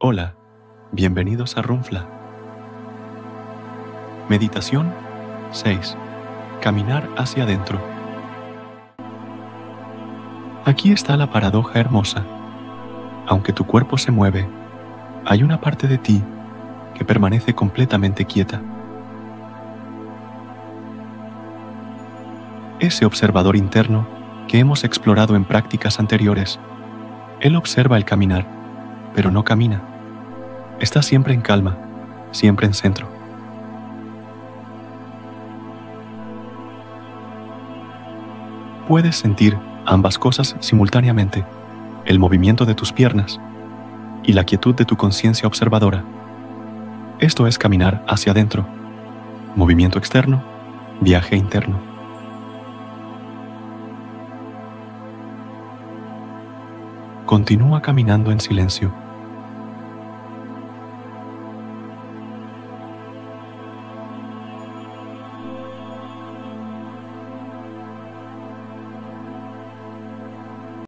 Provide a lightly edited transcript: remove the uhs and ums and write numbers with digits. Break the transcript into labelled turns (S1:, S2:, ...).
S1: Hola, bienvenidos a Runfla. Meditación 6. Caminar hacia adentro. Aquí está la paradoja hermosa. Aunque tu cuerpo se mueve, hay una parte de ti que permanece completamente quieta. Ese observador interno que hemos explorado en prácticas anteriores, él observa el caminar, pero no camina. Está siempre en calma, siempre en centro. Puedes sentir ambas cosas simultáneamente, el movimiento de tus piernas y la quietud de tu conciencia observadora. Esto es caminar hacia adentro, movimiento externo, viaje interno. Continúa caminando en silencio.